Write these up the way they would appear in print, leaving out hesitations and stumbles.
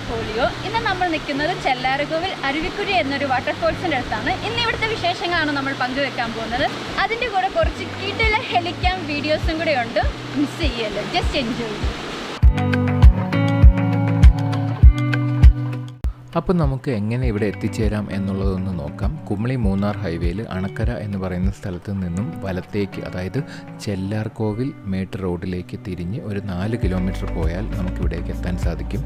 Portfolio. ഇന്ന് നമ്മൾ നിൽക്കുന്നത് ചെല്ലാർകോവിൽ അരുവിക്കുഴി എന്നൊരു വാട്ടർഫോൾസിൻ്റെ അടുത്താണ്. ഇന്ന് ഇവിടുത്തെ വിശേഷങ്ങളാണ് നമ്മൾ പങ്കുവെക്കാൻ പോകുന്നത്. അതിൻ്റെ കൂടെ കുറച്ച് കിടിലൻ ഹെലിക്യാം വീഡിയോസും കൂടെ ഉണ്ട്. മിസ് ചെയ്യല്ലോ, ജസ്റ്റ് എൻജോയ്. അപ്പം നമുക്ക് എങ്ങനെ ഇവിടെ എത്തിച്ചേരാം എന്നുള്ളതൊന്ന് നോക്കാം. കുമളി മൂന്നാർ ഹൈവേയിൽ അണക്കര എന്ന് പറയുന്ന സ്ഥലത്ത് നിന്നും വലത്തേക്ക്, അതായത് ചെല്ലാർകോവിൽ മേട്ട് റോഡിലേക്ക് തിരിഞ്ഞ് ഒരു 4 കിലോമീറ്റർ പോയാൽ നമുക്കിവിടേക്ക് എത്താൻ സാധിക്കും.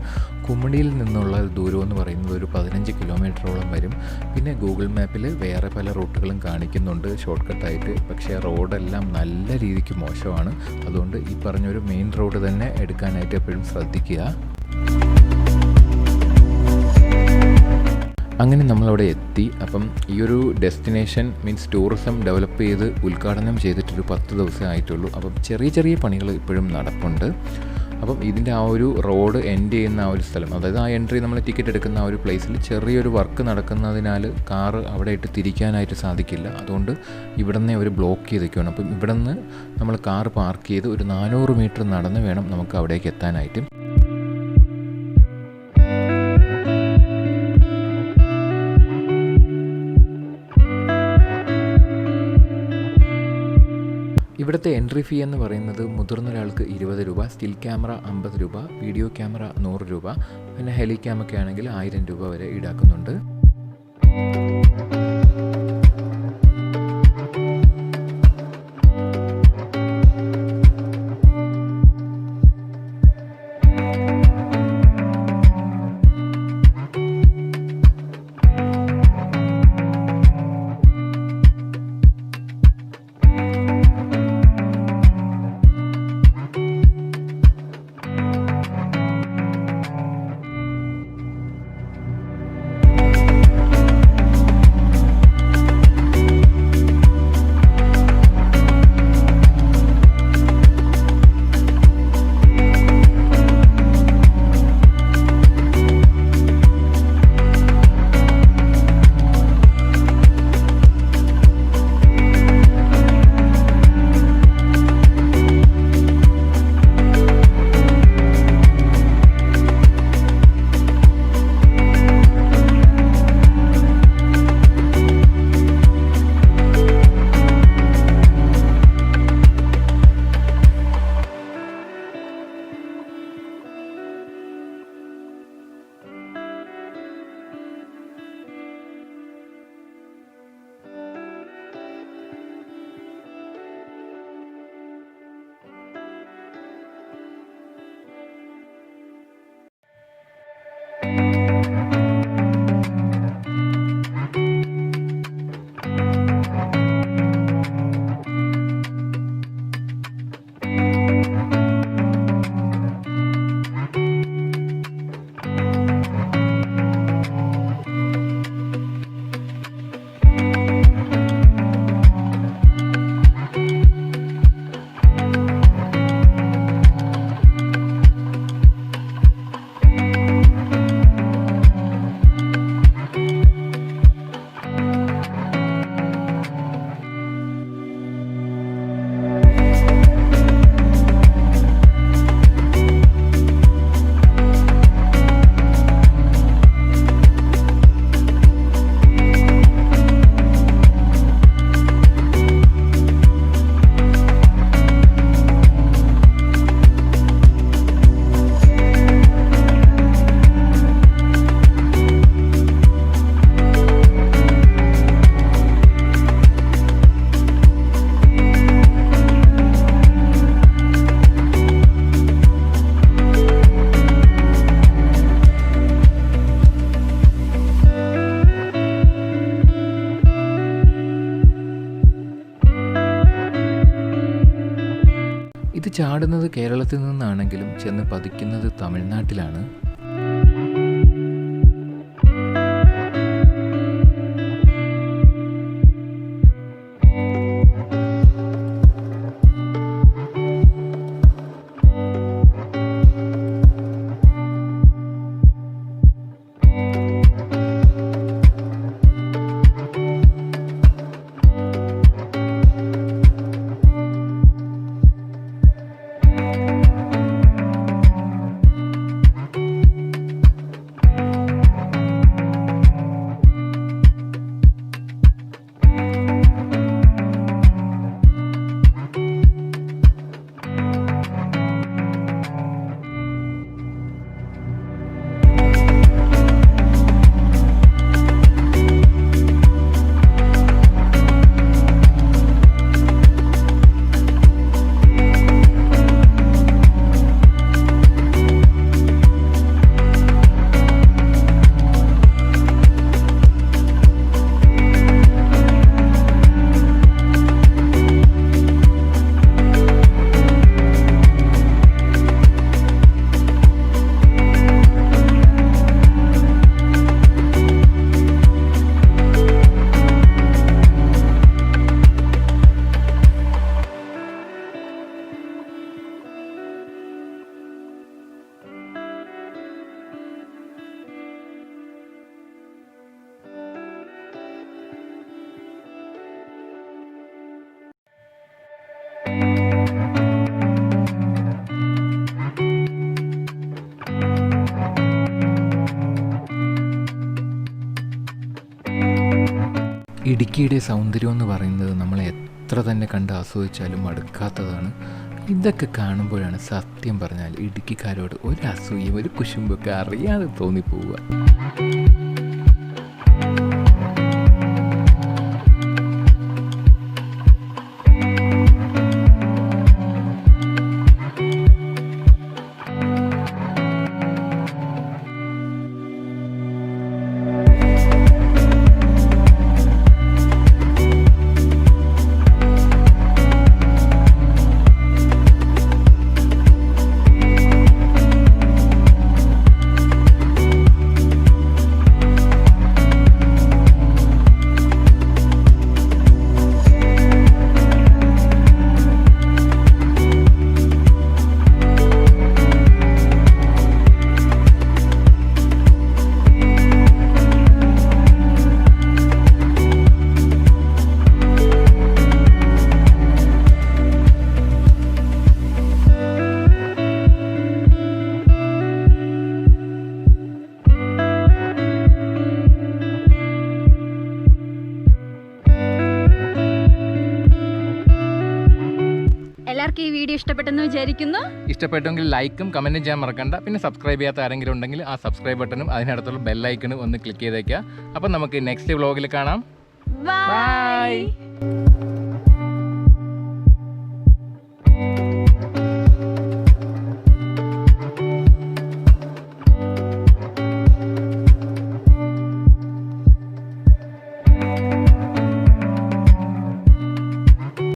കുമളിയിൽ നിന്നുള്ള ദൂരം എന്ന് പറയുന്നത് ഒരു 15 കിലോമീറ്ററോളം വരും. പിന്നെ ഗൂഗിൾ മാപ്പിൽ വേറെ പല റൂട്ടുകളും കാണിക്കുന്നുണ്ട് ഷോർട്ട് കട്ടായിട്ട്. പക്ഷേ റോഡെല്ലാം നല്ല രീതിക്ക് മോശമാണ്. അതുകൊണ്ട് ഈ പറഞ്ഞൊരു മെയിൻ റോഡ് തന്നെ എടുക്കാനായിട്ട് എപ്പോഴും ശ്രദ്ധിക്കുക. അങ്ങനെ നമ്മളവിടെ എത്തി. അപ്പം ഈ ഒരു ഡെസ്റ്റിനേഷൻ മീൻസ് ടൂറിസം ഡെവലപ്പ് ചെയ്ത് ഉദ്ഘാടനം ചെയ്തിട്ടൊരു 10 ദിവസമേ ആയിട്ടുള്ളൂ. അപ്പം ചെറിയ ചെറിയ പണികൾ ഇപ്പോഴും നടപ്പുണ്ട്. അപ്പം ഇതിൻ്റെ ആ ഒരു റോഡ് എൻഡ് ചെയ്യുന്ന ആ ഒരു സ്ഥലം, അതായത് ആ എൻട്രി നമ്മൾ ടിക്കറ്റ് എടുക്കുന്ന ആ ഒരു പ്ലേസിൽ ചെറിയൊരു വർക്ക് നടക്കുന്നതിനാൽ കാറ് അവിടെ ഇട്ട് തിരിക്കാനായിട്ട് സാധിക്കില്ല. അതുകൊണ്ട് ഇവിടെ നിന്ന് അവർ ബ്ലോക്ക് ചെയ്തേക്കുകയാണ്. അപ്പം ഇവിടെ നിന്ന് നമ്മൾ കാറ് പാർക്ക് ചെയ്ത് ഒരു 400 മീറ്റർ നടന്ന് വേണം നമുക്ക് അവിടേക്ക് എത്താനായിട്ട്. ഇവിടുത്തെ എൻട്രി ഫീ എന്ന് പറയുന്നത് മുതിർന്ന ഒരാൾക്ക് 20 രൂപ, സ്റ്റിൽ ക്യാമറ 50 രൂപ, വീഡിയോ ക്യാമറ 100 രൂപ, പിന്നെ ഹെലിക്യാമൊക്കെ ആണെങ്കിൽ 1000 രൂപ വരെ ഈടാക്കുന്നുണ്ട്. ഇത് ചാടുന്നത് കേരളത്തിൽ നിന്നാണെങ്കിലും ചെന്ന് പതിക്കുന്നത് തമിഴ്നാട്ടിലാണ്. ഇടുക്കിയുടെ സൗന്ദര്യം എന്ന് പറയുന്നത് നമ്മൾ എത്ര തന്നെ കണ്ട് ആസ്വദിച്ചാലും മടുക്കാത്തതാണ്. ഇതൊക്കെ കാണുമ്പോഴാണ് സത്യം പറഞ്ഞാൽ ഇടുക്കിക്കാരോട് ഒരു അസൂയയും ഒരു കുശുമ്പൊക്കെ അറിയാതെ തോന്നിപ്പോവുക. എല്ലാവർക്കും ഈ വീഡിയോ ഇഷ്ടപ്പെട്ടെന്ന് വിചാരിക്കുന്നു. ഇഷ്ടപ്പെട്ടെങ്കിൽ ലൈക്കും കമൻറ്റും ചെയ്യാൻ മറക്കണ്ട. പിന്നെ സബ്സ്ക്രൈബ് ചെയ്യാത്ത ആരെങ്കിലും ഉണ്ടെങ്കിൽ ആ സബ്സ്ക്രൈബ് ബട്ടണും അതിനടുത്തുള്ള ബെല്ലൈക്കണും ഒന്ന് ക്ലിക്ക് ചെയ്തേക്കുക. അപ്പം നമുക്ക് നെക്സ്റ്റ് വ്ളോഗിൽ കാണാം. ബൈ.